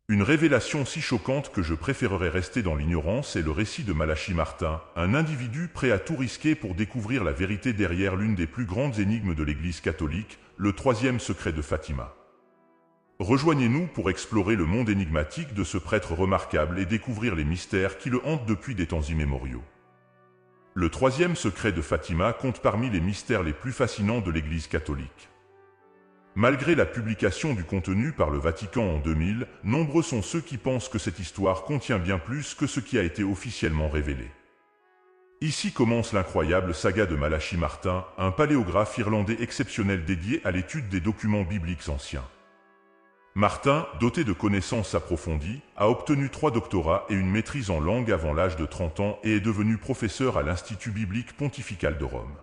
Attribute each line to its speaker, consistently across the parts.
Speaker 1: Une révélation si choquante que je préférerais rester dans l'ignorance est le récit de Malachi Martin, un individu prêt à tout risquer pour découvrir la vérité derrière l'une des plus grandes énigmes de l'Église catholique, le troisième secret de Fatima. Rejoignez-nous pour explorer le monde énigmatique de ce prêtre remarquable et découvrir les mystères qui le hantent depuis des temps immémoriaux. Le troisième secret de Fatima compte parmi les mystères les plus fascinants de l'Église catholique. Malgré la publication du contenu par le Vatican en 2000, nombreux sont ceux qui pensent que cette histoire contient bien plus que ce qui a été officiellement révélé. Ici commence l'incroyable saga de Malachi Martin, un paléographe irlandais exceptionnel dédié à l'étude des documents bibliques anciens. Martin, doté de connaissances approfondies, a obtenu 3 doctorats et une maîtrise en langue avant l'âge de 30 ans et est devenu professeur à l'Institut biblique pontifical de Rome.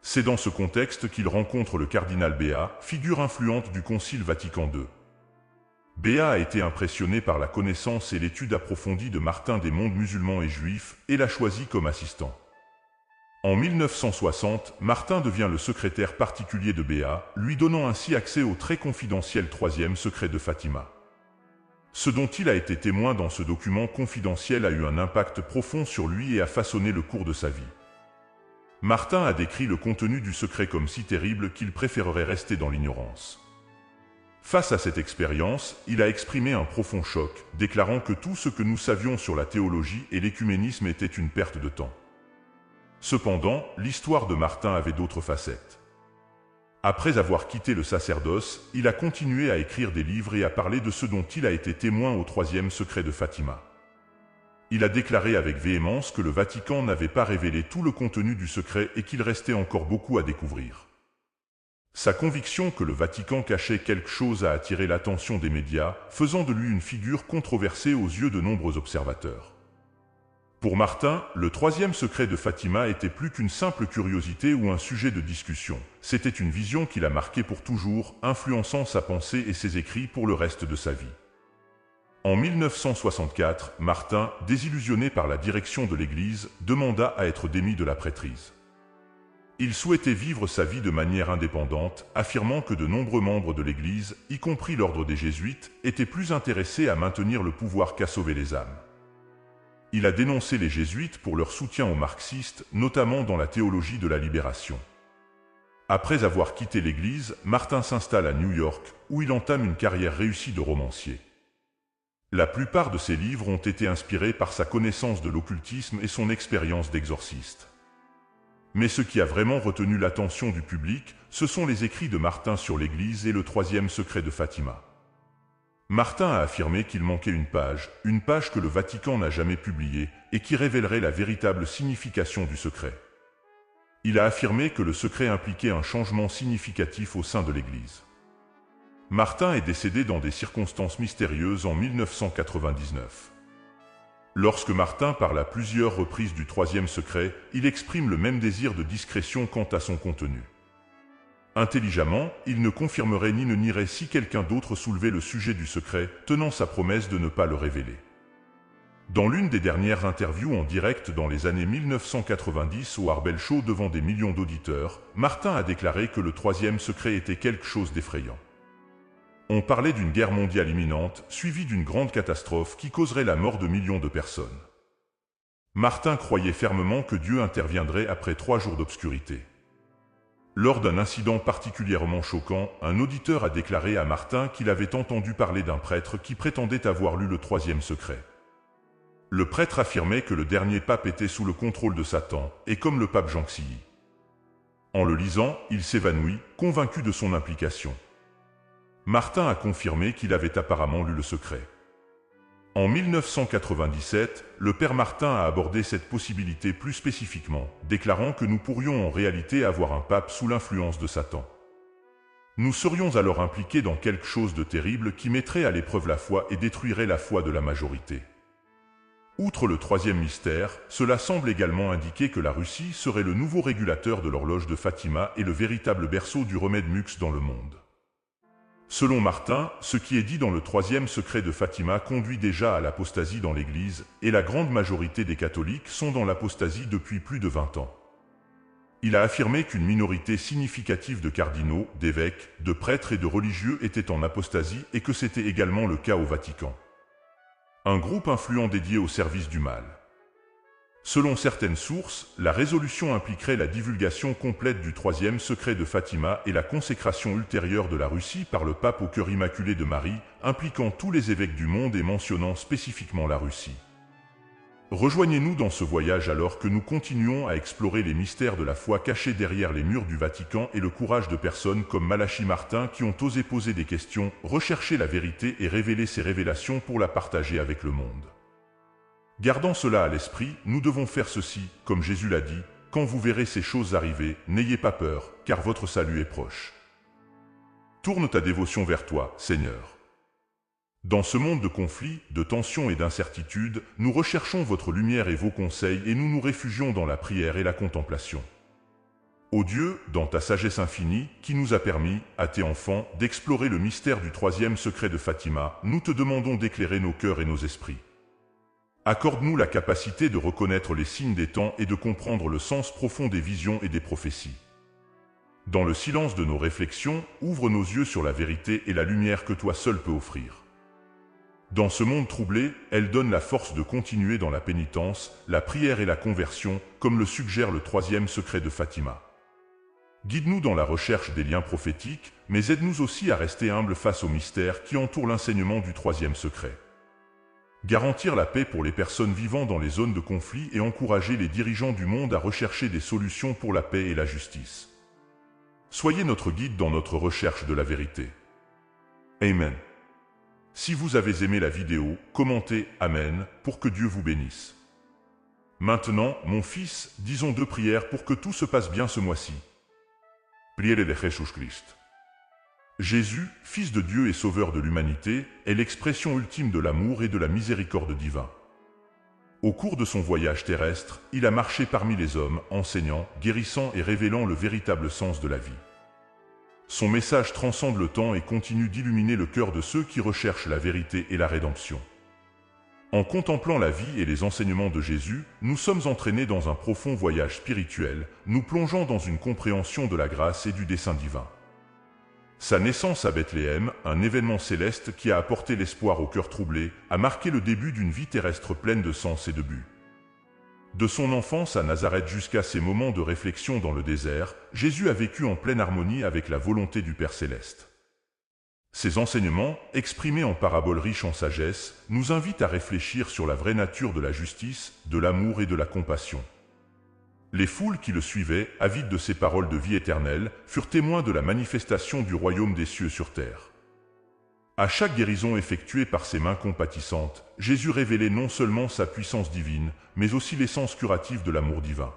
Speaker 1: C'est dans ce contexte qu'il rencontre le cardinal Béat, figure influente du Concile Vatican II. Béat a été impressionné par la connaissance et l'étude approfondie de Martin des mondes musulmans et juifs et l'a choisi comme assistant. En 1960, Martin devient le secrétaire particulier de Béat, lui donnant ainsi accès au très confidentiel troisième secret de Fatima. Ce dont il a été témoin dans ce document confidentiel a eu un impact profond sur lui et a façonné le cours de sa vie. Martin a décrit le contenu du secret comme si terrible qu'il préférerait rester dans l'ignorance. Face à cette expérience, il a exprimé un profond choc, déclarant que tout ce que nous savions sur la théologie et l'écuménisme était une perte de temps. Cependant, l'histoire de Martin avait d'autres facettes. Après avoir quitté le sacerdoce, il a continué à écrire des livres et à parler de ce dont il a été témoin au troisième secret de Fatima. Il a déclaré avec véhémence que le Vatican n'avait pas révélé tout le contenu du secret et qu'il restait encore beaucoup à découvrir. Sa conviction que le Vatican cachait quelque chose a attiré l'attention des médias, faisant de lui une figure controversée aux yeux de nombreux observateurs. Pour Martin, le troisième secret de Fatima était plus qu'une simple curiosité ou un sujet de discussion. C'était une vision qui l'a marqué pour toujours, influençant sa pensée et ses écrits pour le reste de sa vie. En 1964, Martin, désillusionné par la direction de l'Église, demanda à être démis de la prêtrise. Il souhaitait vivre sa vie de manière indépendante, affirmant que de nombreux membres de l'Église, y compris l'ordre des Jésuites, étaient plus intéressés à maintenir le pouvoir qu'à sauver les âmes. Il a dénoncé les Jésuites pour leur soutien aux marxistes, notamment dans la théologie de la libération. Après avoir quitté l'Église, Martin s'installe à New York, où il entame une carrière réussie de romancier. La plupart de ses livres ont été inspirés par sa connaissance de l'occultisme et son expérience d'exorciste. Mais ce qui a vraiment retenu l'attention du public, ce sont les écrits de Martin sur l'Église et le troisième secret de Fatima. Martin a affirmé qu'il manquait une page que le Vatican n'a jamais publiée et qui révélerait la véritable signification du secret. Il a affirmé que le secret impliquait un changement significatif au sein de l'Église. Martin est décédé dans des circonstances mystérieuses en 1999. Lorsque Martin parle à plusieurs reprises du troisième secret, il exprime le même désir de discrétion quant à son contenu. Intelligemment, il ne confirmerait ni ne nierait si quelqu'un d'autre soulevait le sujet du secret, tenant sa promesse de ne pas le révéler. Dans l'une des dernières interviews en direct dans les années 1990 au Harbel Show devant des millions d'auditeurs, Martin a déclaré que le troisième secret était quelque chose d'effrayant. On parlait d'une guerre mondiale imminente, suivie d'une grande catastrophe qui causerait la mort de millions de personnes. Martin croyait fermement que Dieu interviendrait après 3 jours d'obscurité. Lors d'un incident particulièrement choquant, un auditeur a déclaré à Martin qu'il avait entendu parler d'un prêtre qui prétendait avoir lu le troisième secret. Le prêtre affirmait que le dernier pape était sous le contrôle de Satan, et comme le pape Jean Xilly. En le lisant, il s'évanouit, convaincu de son implication. Martin a confirmé qu'il avait apparemment lu le secret. En 1997, le père Martin a abordé cette possibilité plus spécifiquement, déclarant que nous pourrions en réalité avoir un pape sous l'influence de Satan. Nous serions alors impliqués dans quelque chose de terrible qui mettrait à l'épreuve la foi et détruirait la foi de la majorité. Outre le troisième mystère, cela semble également indiquer que la Russie serait le nouveau régulateur de l'horloge de Fatima et le véritable berceau du remède mux dans le monde. Selon Martin, ce qui est dit dans le troisième secret de Fatima conduit déjà à l'apostasie dans l'Église, et la grande majorité des catholiques sont dans l'apostasie depuis plus de 20 ans. Il a affirmé qu'une minorité significative de cardinaux, d'évêques, de prêtres et de religieux était en apostasie et que c'était également le cas au Vatican. Un groupe influent dédié au service du mal. Selon certaines sources, la résolution impliquerait la divulgation complète du troisième secret de Fatima et la consécration ultérieure de la Russie par le pape au cœur immaculé de Marie, impliquant tous les évêques du monde et mentionnant spécifiquement la Russie. Rejoignez-nous dans ce voyage alors que nous continuons à explorer les mystères de la foi cachés derrière les murs du Vatican et le courage de personnes comme Malachi Martin qui ont osé poser des questions, rechercher la vérité et révéler ces révélations pour la partager avec le monde. Gardant cela à l'esprit, nous devons faire ceci, comme Jésus l'a dit, « Quand vous verrez ces choses arriver, n'ayez pas peur, car votre salut est proche. » Tourne ta dévotion vers toi, Seigneur. Dans ce monde de conflits, de tensions et d'incertitudes, nous recherchons votre lumière et vos conseils et nous nous réfugions dans la prière et la contemplation. Ô Dieu, dans ta sagesse infinie, qui nous a permis, à tes enfants, d'explorer le mystère du troisième secret de Fatima, nous te demandons d'éclairer nos cœurs et nos esprits. Accorde-nous la capacité de reconnaître les signes des temps et de comprendre le sens profond des visions et des prophéties. Dans le silence de nos réflexions, ouvre nos yeux sur la vérité et la lumière que toi seul peux offrir. Dans ce monde troublé, elle donne la force de continuer dans la pénitence, la prière et la conversion, comme le suggère le troisième secret de Fatima. Guide-nous dans la recherche des liens prophétiques, mais aide-nous aussi à rester humbles face aux mystères qui entourent l'enseignement du troisième secret. Garantir la paix pour les personnes vivant dans les zones de conflit et encourager les dirigeants du monde à rechercher des solutions pour la paix et la justice. Soyez notre guide dans notre recherche de la vérité. Amen. Si vous avez aimé la vidéo, commentez « Amen » pour que Dieu vous bénisse. Maintenant, mon fils, disons 2 prières pour que tout se passe bien ce mois-ci. Prière de Jésus-Christ. Jésus, Fils de Dieu et Sauveur de l'humanité, est l'expression ultime de l'amour et de la miséricorde divin. Au cours de son voyage terrestre, il a marché parmi les hommes, enseignant, guérissant et révélant le véritable sens de la vie. Son message transcende le temps et continue d'illuminer le cœur de ceux qui recherchent la vérité et la rédemption. En contemplant la vie et les enseignements de Jésus, nous sommes entraînés dans un profond voyage spirituel, nous plongeant dans une compréhension de la grâce et du dessein divin. Sa naissance à Bethléem, un événement céleste qui a apporté l'espoir au cœur troublé, a marqué le début d'une vie terrestre pleine de sens et de but. De son enfance à Nazareth jusqu'à ses moments de réflexion dans le désert, Jésus a vécu en pleine harmonie avec la volonté du Père Céleste. Ces enseignements, exprimés en paraboles riches en sagesse, nous invitent à réfléchir sur la vraie nature de la justice, de l'amour et de la compassion. Les foules qui le suivaient, avides de ces paroles de vie éternelle, furent témoins de la manifestation du royaume des cieux sur terre. À chaque guérison effectuée par ses mains compatissantes, Jésus révélait non seulement sa puissance divine, mais aussi l'essence curative de l'amour divin.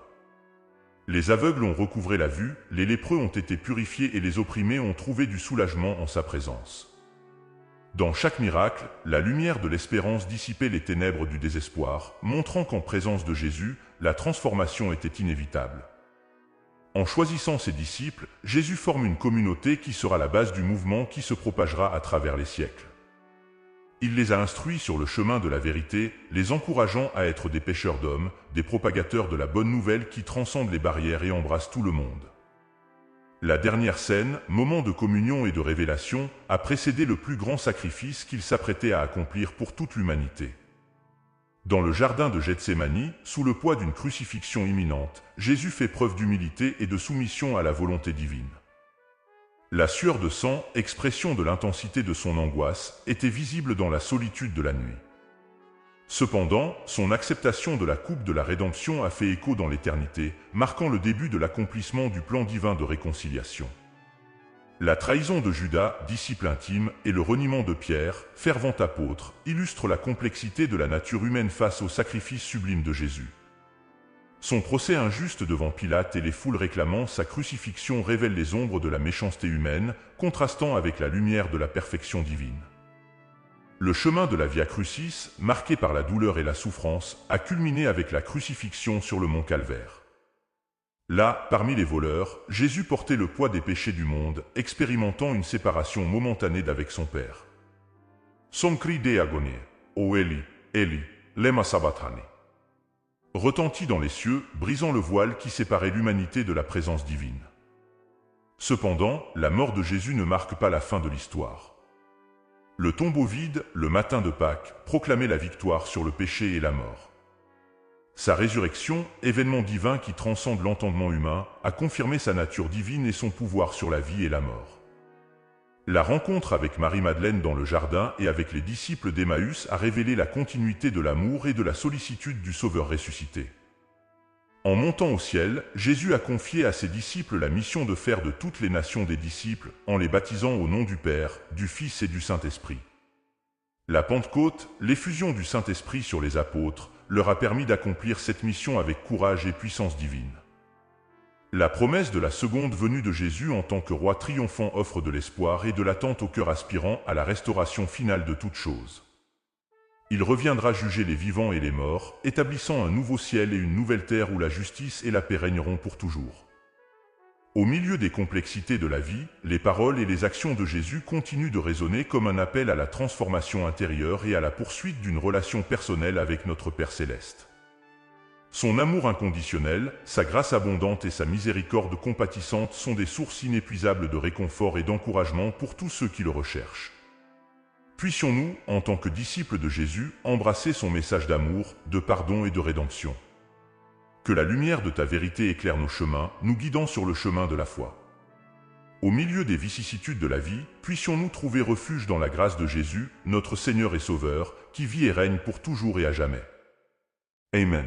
Speaker 1: Les aveugles ont recouvré la vue, les lépreux ont été purifiés et les opprimés ont trouvé du soulagement en sa présence. Dans chaque miracle, la lumière de l'espérance dissipait les ténèbres du désespoir, montrant qu'en présence de Jésus, la transformation était inévitable. En choisissant ses disciples, Jésus forme une communauté qui sera la base du mouvement qui se propagera à travers les siècles. Il les a instruits sur le chemin de la vérité, les encourageant à être des pêcheurs d'hommes, des propagateurs de la bonne nouvelle qui transcendent les barrières et embrassent tout le monde. La dernière scène, moment de communion et de révélation, a précédé le plus grand sacrifice qu'il s'apprêtait à accomplir pour toute l'humanité. Dans le jardin de Gethsémani, sous le poids d'une crucifixion imminente, Jésus fait preuve d'humilité et de soumission à la volonté divine. La sueur de sang, expression de l'intensité de son angoisse, était visible dans la solitude de la nuit. Cependant, son acceptation de la coupe de la rédemption a fait écho dans l'éternité, marquant le début de l'accomplissement du plan divin de réconciliation. La trahison de Judas, disciple intime, et le reniement de Pierre, fervent apôtre, illustrent la complexité de la nature humaine face au sacrifice sublime de Jésus. Son procès injuste devant Pilate et les foules réclamant sa crucifixion révèlent les ombres de la méchanceté humaine, contrastant avec la lumière de la perfection divine. Le chemin de la Via Crucis, marqué par la douleur et la souffrance, a culminé avec la crucifixion sur le mont Calvaire. Là, parmi les voleurs, Jésus portait le poids des péchés du monde, expérimentant une séparation momentanée d'avec son Père. Son cri d'agonie, « O Eli, Eli, lema sabachthani » retentit dans les cieux, brisant le voile qui séparait l'humanité de la présence divine. Cependant, la mort de Jésus ne marque pas la fin de l'histoire. Le tombeau vide, le matin de Pâques, proclamait la victoire sur le péché et la mort. Sa résurrection, événement divin qui transcende l'entendement humain, a confirmé sa nature divine et son pouvoir sur la vie et la mort. La rencontre avec Marie-Madeleine dans le jardin et avec les disciples d'Emmaüs a révélé la continuité de l'amour et de la sollicitude du Sauveur ressuscité. En montant au ciel, Jésus a confié à ses disciples la mission de faire de toutes les nations des disciples, en les baptisant au nom du Père, du Fils et du Saint-Esprit. La Pentecôte, l'effusion du Saint-Esprit sur les apôtres, leur a permis d'accomplir cette mission avec courage et puissance divine. La promesse de la seconde venue de Jésus en tant que roi triomphant offre de l'espoir et de l'attente au cœur aspirant à la restauration finale de toutes choses. Il reviendra juger les vivants et les morts, établissant un nouveau ciel et une nouvelle terre où la justice et la paix régneront pour toujours. Au milieu des complexités de la vie, les paroles et les actions de Jésus continuent de résonner comme un appel à la transformation intérieure et à la poursuite d'une relation personnelle avec notre Père céleste. Son amour inconditionnel, sa grâce abondante et sa miséricorde compatissante sont des sources inépuisables de réconfort et d'encouragement pour tous ceux qui le recherchent. Puissions-nous, en tant que disciples de Jésus, embrasser son message d'amour, de pardon et de rédemption. Que la lumière de ta vérité éclaire nos chemins, nous guidant sur le chemin de la foi. Au milieu des vicissitudes de la vie, puissions-nous trouver refuge dans la grâce de Jésus, notre Seigneur et Sauveur, qui vit et règne pour toujours et à jamais. Amen.